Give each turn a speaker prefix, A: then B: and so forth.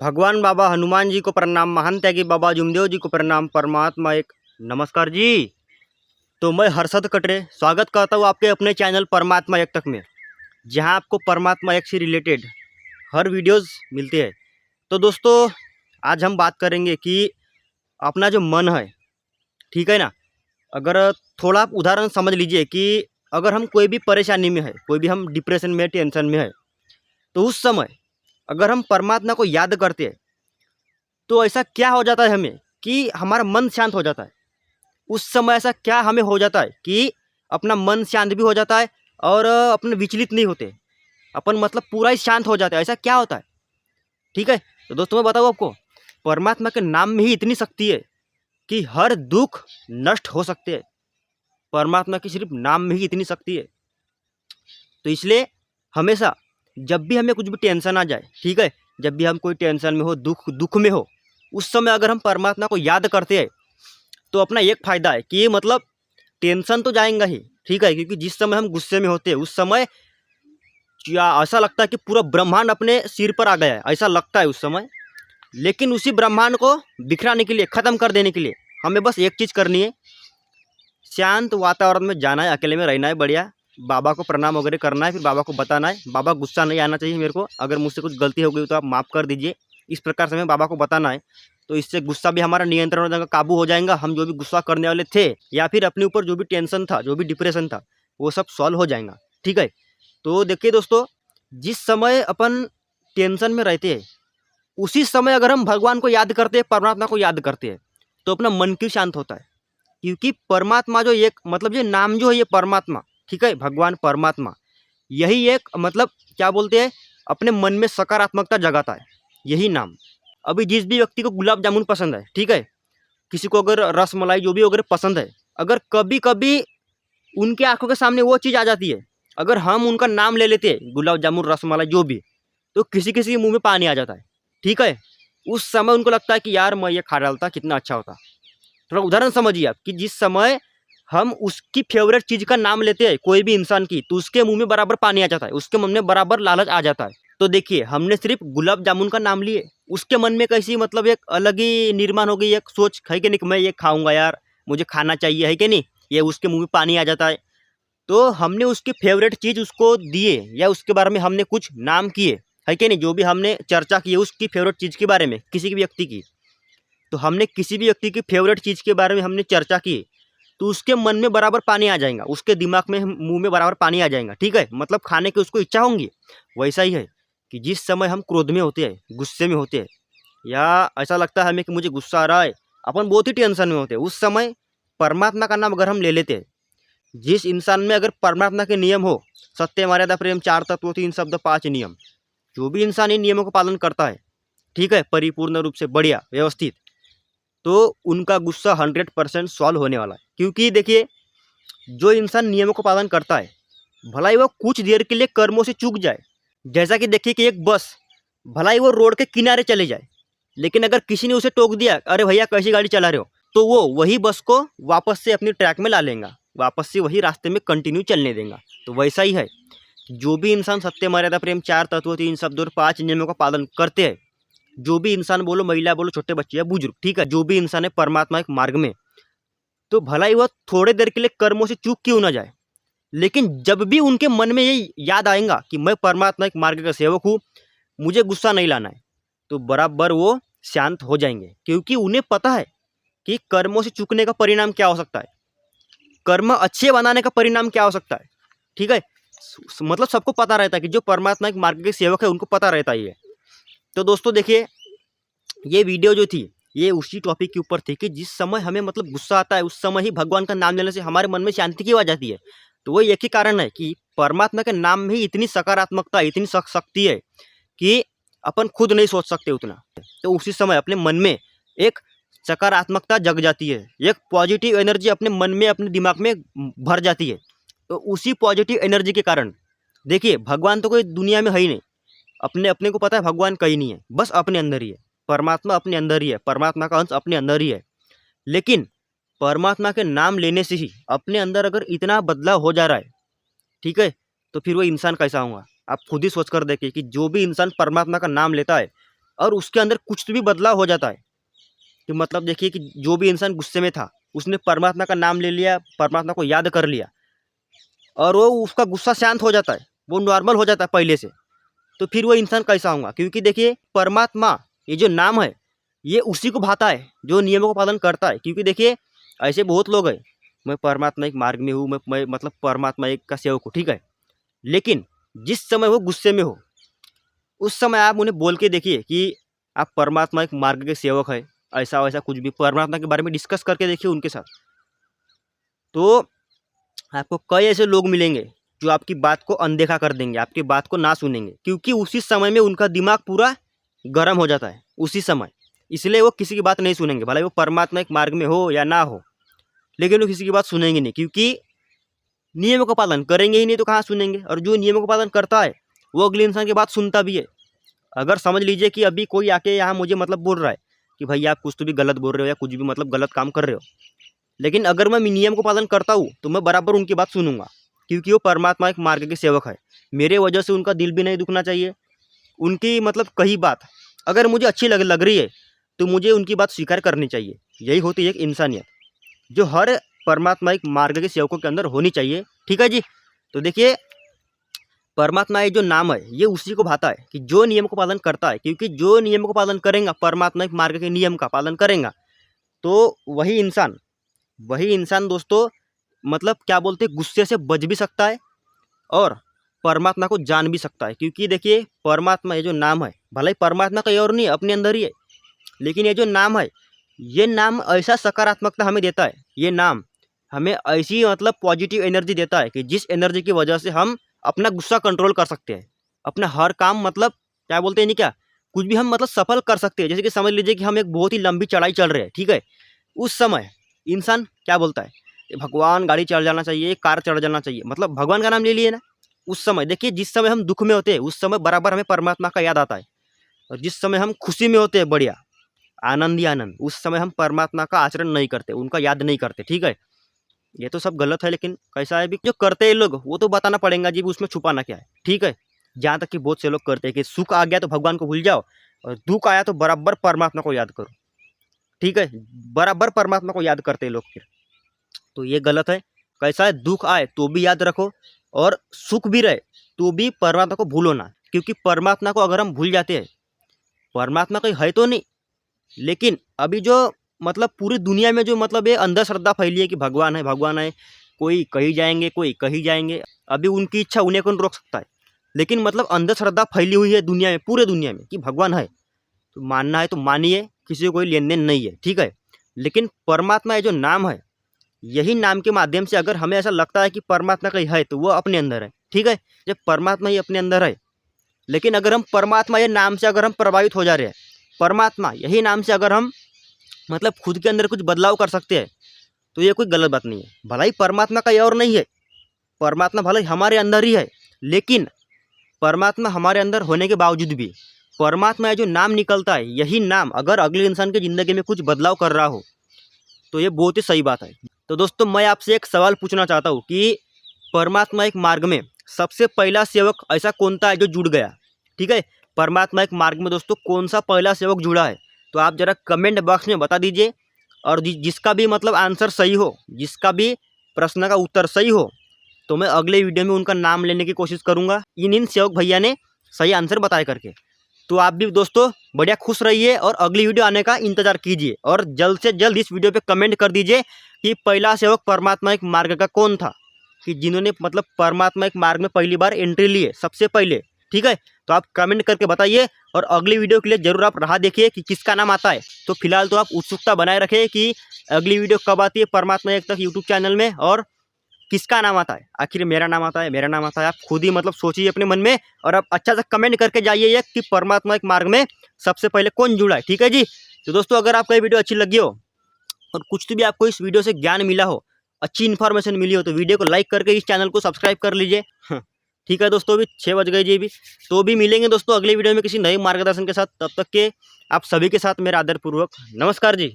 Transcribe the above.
A: भगवान बाबा हनुमान जी को प्रणाम, महान त्यागी बाबा जुमदेव जी को प्रणाम, परमात्मा एक नमस्कार जी। तो मैं हर्षद कटरे स्वागत करता हूँ आपके अपने चैनल परमात्मा एक तक में, जहाँ आपको परमात्मा एक से रिलेटेड हर वीडियोस मिलते हैं। तो दोस्तों, आज हम बात करेंगे कि अपना जो मन है, ठीक है ना, अगर थोड़ा आप उदाहरण समझ लीजिए कि अगर हम कोई भी परेशानी में है, कोई भी हम डिप्रेशन में, टेंशन में है, तो उस समय अगर हम परमात्मा को याद करते हैं तो ऐसा क्या हो जाता है हमें कि हमारा मन शांत हो जाता है। उस समय ऐसा क्या हमें हो जाता है कि अपना मन शांत भी हो जाता है और अपने विचलित नहीं होते, अपन मतलब पूरा ही शांत हो जाता है। ऐसा क्या होता है, ठीक है। तो दोस्तों मैं बताऊँ आपको, परमात्मा के नाम में ही इतनी शक्ति है कि हर दुख नष्ट हो सकते हैं। परमात्मा की सिर्फ नाम में ही इतनी शक्ति है। तो इसलिए हमेशा जब भी हमें कुछ भी टेंशन आ जाए, ठीक है, जब भी हम कोई टेंशन में हो, दुख में हो, उस समय अगर हम परमात्मा को याद करते हैं तो अपना एक फ़ायदा है कि मतलब टेंशन तो जाएगा ही, ठीक है, क्योंकि जिस समय हम गुस्से में होते हैं उस समय या ऐसा लगता है कि पूरा ब्रह्मांड अपने सिर पर आ गया है, ऐसा लगता है उस समय। लेकिन उसी ब्रह्मांड को बिखराने के लिए, ख़त्म कर देने के लिए हमें बस एक चीज़ करनी है, शांत वातावरण में जाना है, अकेले में रहना है, बढ़िया बाबा को प्रणाम वगैरह करना है, फिर बाबा को बताना है। बाबा गुस्सा नहीं आना चाहिए मेरे को, अगर मुझसे कुछ गलती हो गई तो आप माफ़ कर दीजिए, इस प्रकार से हमें बाबा को बताना है। तो इससे गुस्सा भी हमारा नियंत्रण हो जाएगा, काबू हो जाएगा। हम जो भी गुस्सा करने वाले थे या फिर अपने ऊपर जो भी टेंशन था, जो भी डिप्रेशन था, वो सब सॉल्व हो जाएगा, ठीक है। तो देखिए दोस्तों, जिस समय अपन टेंशन में रहते हैं उसी समय अगर हम भगवान को याद करते हैं, परमात्मा को याद करते हैं, तो अपना मन क्यों शांत होता है। क्योंकि परमात्मा जो एक मतलब ये नाम जो है, ये परमात्मा, ठीक है, भगवान परमात्मा, यही एक मतलब क्या बोलते हैं, अपने मन में सकारात्मकता जगाता है, यही नाम। अभी जिस भी व्यक्ति को गुलाब जामुन पसंद है, ठीक है, किसी को अगर रस मलाई जो भी वगैरह पसंद है, अगर कभी कभी उनके आंखों के सामने वो चीज़ आ जाती है, अगर हम उनका नाम ले लेते हैं, गुलाब जामुन, रस मलाई जो भी, तो किसी किसी के मुंह में पानी आ जाता है, ठीक है। उस समय उनको लगता है कि यार मैं ये खा डालता, कितना अच्छा होता। थोड़ा उदाहरण समझिए आप कि जिस समय हम उसकी फेवरेट चीज़ का नाम लेते हैं, कोई भी इंसान की, तो उसके मुंह में बराबर पानी आ जाता है, उसके मन में बराबर लालच आ जाता है। तो देखिए, हमने सिर्फ गुलाब जामुन का नाम लिए, उसके मन में कैसी मतलब एक अलग ही निर्माण हो गई, एक सोच है कि नहीं, मैं ये खाऊंगा यार, मुझे खाना चाहिए, है कि नहीं, ये उसके मुंह में पानी आ जाता है। तो हमने उसकी फेवरेट चीज़ उसको दिए या उसके बारे में हमने कुछ नाम किए, है कि नहीं, जो भी हमने चर्चा की है उसकी फेवरेट चीज़ के बारे में, किसी भी व्यक्ति की, तो हमने किसी भी व्यक्ति की फेवरेट चीज़ के बारे में हमने चर्चा की, तो उसके मन में बराबर पानी आ जाएगा, उसके दिमाग में, मुंह में बराबर पानी आ जाएगा, ठीक है, मतलब खाने की उसको इच्छा होंगी। वैसा ही है कि जिस समय हम क्रोध में होते हैं, गुस्से में होते हैं, या ऐसा लगता है हमें कि मुझे गुस्सा आ रहा है, अपन बहुत ही टेंशन में होते हैं, उस समय परमात्मा का नाम अगर हम ले लेते हैं, जिस इंसान में अगर परमात्मा के नियम हो, सत्य, मर्यादा, प्रेम, चार तत्व, तीन शब्द, पांच नियम, जो भी इंसान इन नियमों का पालन करता है, ठीक है, परिपूर्ण रूप से, बढ़िया व्यवस्थित, तो उनका गुस्सा 100% सॉल्व होने वाला है। क्योंकि देखिए, जो इंसान नियमों का पालन करता है, भला ही वो कुछ देर के लिए कर्मों से चूक जाए, जैसा कि देखिए कि एक बस, भला ही वो रोड के किनारे चले जाए, लेकिन अगर किसी ने उसे टोक दिया, अरे भैया कैसी गाड़ी चला रहे हो, तो वो वही बस को वापस से अपनी ट्रैक में ला लेगा, वापस से वही रास्ते में कंटिन्यू चलने देगा। तो वैसा ही है, जो भी इंसान सत्य, मर्यादा, प्रेम, चार तत्व, तीन शब्द और पांच नियमों का पालन करते हैं, जो भी इंसान, बोलो महिला, बोलो छोटे बच्चे या बुजुर्ग, ठीक है, जो भी इंसान है परमात्मा एक मार्ग में, तो भला ही वह थोड़े देर के लिए कर्मों से चूक क्यों ना जाए, लेकिन जब भी उनके मन में ये याद आएगा कि मैं परमात्मा एक मार्ग का सेवक हूँ, मुझे गुस्सा नहीं लाना है, तो बराबर वो शांत हो जाएंगे। क्योंकि उन्हें पता है कि कर्मों से चूकने का परिणाम क्या हो सकता है, कर्म अच्छे बनाने का परिणाम क्या हो सकता है, ठीक है। मतलब सबको पता रहता है कि जो परमात्मा एक मार्ग के सेवक है, उनको पता रहता ही है। तो दोस्तों देखिए, ये वीडियो जो थी, ये उसी टॉपिक के ऊपर थी कि जिस समय हमें मतलब गुस्सा आता है, उस समय ही भगवान का नाम लेने से हमारे मन में शांति क्यों आ जाती है। तो वो एक ही कारण है कि परमात्मा के नाम में ही इतनी सकारात्मकता, इतनी शक्ति है कि अपन खुद नहीं सोच सकते उतना। तो उसी समय अपने मन में एक सकारात्मकता जग जाती है, एक पॉजिटिव एनर्जी अपने मन में, अपने दिमाग में भर जाती है। तो उसी पॉजिटिव एनर्जी के कारण देखिए, भगवान तो कोई दुनिया में है ही नहीं, अपने अपने को पता है भगवान कहीं नहीं है, बस अपने अंदर ही है, परमात्मा अपने अंदर ही है, परमात्मा का अंश अपने अंदर ही है। लेकिन परमात्मा के नाम लेने से ही अपने अंदर अगर इतना बदलाव हो जा रहा है, ठीक है, तो फिर वो इंसान कैसा होगा, आप खुद ही सोच कर देखिए कि जो भी इंसान परमात्मा का नाम लेता है, और उसके अंदर कुछ भी बदलाव हो जाता है। कि मतलब देखिए कि जो भी इंसान गुस्से में था उसने परमात्मा का नाम ले लिया, परमात्मा को याद कर लिया और वो उसका गुस्सा शांत हो जाता है, वो नॉर्मल हो जाता है पहले से। तो फिर वो इंसान कैसा होगा? क्योंकि देखिए परमात्मा ये जो नाम है ये उसी को भाता है जो नियमों का पालन करता है। क्योंकि देखिए ऐसे बहुत लोग हैं, मैं परमात्मा एक मार्ग में हूँ, मैं मतलब परमात्मा एक का सेवक हूँ, ठीक है। लेकिन जिस समय वो गुस्से में हो उस समय आप उन्हें बोल के देखिए कि आप परमात्मा एक मार्ग के सेवक है, ऐसा वैसा कुछ भी परमात्मा के बारे में डिस्कस करके देखिए उनके साथ। तो आपको कई ऐसे लोग मिलेंगे जो आपकी बात को अनदेखा कर देंगे, आपकी बात को ना सुनेंगे, क्योंकि उसी समय में उनका दिमाग पूरा गर्म हो जाता है उसी समय। इसलिए वो किसी की बात नहीं सुनेंगे, भले वो परमात्मा एक मार्ग में हो या ना हो, लेकिन वो किसी की बात सुनेंगे नहीं, क्योंकि नियमों का पालन करेंगे ही नहीं तो कहाँ सुनेंगे। और जो नियमों का पालन करता है वो अगले इंसान की बात सुनता भी है। अगर समझ लीजिए कि अभी कोई आके यहाँ मुझे मतलब बोल रहा है कि भाई आप कुछ तो भी गलत बोल रहे हो या कुछ भी मतलब गलत काम कर रहे हो, लेकिन अगर मैं नियम को पालन करता हूँ तो मैं बराबर उनकी बात सुनूंगा, क्योंकि वो परमात्मा एक मार्ग के सेवक है। मेरे वजह से उनका दिल भी नहीं दुखना चाहिए। उनकी मतलब कही बात अगर मुझे अच्छी लग रही है तो मुझे उनकी बात स्वीकार करनी चाहिए। यही होती है एक इंसानियत जो हर परमात्मा एक मार्ग के सेवकों के अंदर होनी चाहिए, ठीक है जी। तो देखिए परमात्मा ये जो नाम है ये उसी को भाता है कि जो नियम को पालन करता है, क्योंकि जो नियम को पालन करेगा, परमात्मा एक मार्ग के नियम का पालन करेगा, तो वही इंसान दोस्तों मतलब क्या बोलते हैं, गुस्से से बच भी सकता है और परमात्मा को जान भी सकता है। क्योंकि देखिए परमात्मा ये जो नाम है, भले ही परमात्मा कहीं और नहीं है, अपने अंदर ही है, लेकिन ये जो नाम है ये नाम ऐसा सकारात्मकता हमें देता है, ये नाम हमें ऐसी मतलब पॉजिटिव एनर्जी देता है कि जिस एनर्जी की वजह से हम अपना गुस्सा कंट्रोल कर सकते हैं, अपना हर काम मतलब क्या बोलते हैं नहीं क्या, कुछ भी हम मतलब सफल कर सकते हैं। जैसे कि समझ लीजिए कि हम एक बहुत ही लंबी चढ़ाई चल रहे हैं, ठीक है। उस समय इंसान क्या बोलता है, भगवान गाड़ी चढ़ जाना चाहिए, कार चढ़ जाना चाहिए, मतलब भगवान का नाम ले लिए ना। उस समय देखिए जिस समय हम दुख में होते हैं उस समय बराबर हमें परमात्मा का याद आता है, और जिस समय हम खुशी में होते हैं बढ़िया आनंद ही आनंद, उस समय हम परमात्मा का आचरण नहीं करते, उनका याद नहीं करते, ठीक है। ये तो सब गलत है, लेकिन कैसा है भी जो करते हैं लोग वो तो बताना पड़ेगा जी, उसमें छुपाना क्या है, ठीक है। जहाँ तक कि बहुत से लोग करते हैं कि सुख आ गया तो भगवान को भूल जाओ और दुख आया तो बराबर परमात्मा को याद करो, ठीक है। बराबर परमात्मा को याद करते हैं लोग फिर, तो ये गलत है। कैसा है, दुख आए तो भी याद रखो और सुख भी रहे तो भी परमात्मा को भूलो ना, क्योंकि परमात्मा को अगर हम भूल जाते हैं, परमात्मा कहीं है तो नहीं, लेकिन अभी जो मतलब पूरी दुनिया में जो मतलब ये अंधश्रद्धा फैली है कि भगवान है भगवान है, कोई कहीं जाएंगे कोई कहीं जाएंगे, अभी उनकी इच्छा उन्हें कौन रोक सकता है। लेकिन मतलब अंधश्रद्धा फैली हुई है दुनिया में, पूरे दुनिया में, कि भगवान है तो मानना है तो मानिए, किसी को कोई लेन देन नहीं है, ठीक है। लेकिन परमात्मा ये जो नाम है, यही नाम के माध्यम से अगर हमें ऐसा लगता है कि परमात्मा कहीं है तो वो अपने अंदर है, ठीक है। जब परमात्मा ही अपने अंदर है, लेकिन अगर हम परमात्मा ये नाम से अगर हम प्रभावित हो जा रहे हैं, परमात्मा यही नाम से अगर हम मतलब खुद के अंदर कुछ बदलाव कर सकते हैं, तो ये कोई गलत बात नहीं है। भला ही परमात्मा का ये और नहीं है, परमात्मा भला ही हमारे अंदर ही है, लेकिन परमात्मा हमारे अंदर होने के बावजूद भी परमात्मा जो नाम निकलता है, यही नाम अगर अगले इंसान की ज़िंदगी में कुछ बदलाव कर रहा हो तो ये बहुत ही सही बात है। तो दोस्तों मैं आपसे एक सवाल पूछना चाहता हूँ कि परमात्मा एक मार्ग में सबसे पहला सेवक ऐसा कौन था जो जुड़ गया, ठीक है। परमात्मा एक मार्ग में दोस्तों कौन सा पहला सेवक जुड़ा है, तो आप जरा कमेंट बॉक्स में बता दीजिए। और जिसका भी मतलब आंसर सही हो, जिसका भी प्रश्न का उत्तर सही हो, तो मैं अगले वीडियो में उनका नाम लेने की कोशिश करूँगा इन सेवक भैया ने सही आंसर बताया करके। तो आप भी दोस्तों बढ़िया खुश रहिए और अगली वीडियो आने का इंतजार कीजिए, और जल्द से जल्द इस वीडियो पे कमेंट कर दीजिए कि पहला सेवक परमात्मा एक मार्ग का कौन था, कि जिन्होंने मतलब परमात्मा एक मार्ग में पहली बार एंट्री लिए सबसे पहले, ठीक है। तो आप कमेंट करके बताइए, और अगली वीडियो के लिए जरूर आप राह देखिए कि किसका नाम आता है। तो फिलहाल तो आप उत्सुकता बनाए रखें कि अगली वीडियो कब आती है परमात्मा एक तक यूट्यूब चैनल में, और किसका नाम आता है। आखिर मेरा नाम आता है, मेरा नाम आता है, आप खुद ही मतलब सोचिए अपने मन में, और आप अच्छा सा कमेंट करके जाइए ये कि परमात्मा एक मार्ग में सबसे पहले कौन जुड़ा है, ठीक है जी। तो दोस्तों अगर आपको ये वीडियो अच्छी लगी हो और कुछ तो भी आपको इस वीडियो से ज्ञान मिला हो, अच्छी इन्फॉर्मेशन मिली हो, तो वीडियो को लाइक करके इस चैनल को सब्सक्राइब कर लीजिए। हाँ, ठीक है दोस्तों, अभी 6 बज गए जी भी, तो भी मिलेंगे दोस्तों अगले वीडियो में किसी नए मार्गदर्शन के साथ। तब तक के आप सभी के साथ मेरा आदरपूर्वक नमस्कार जी।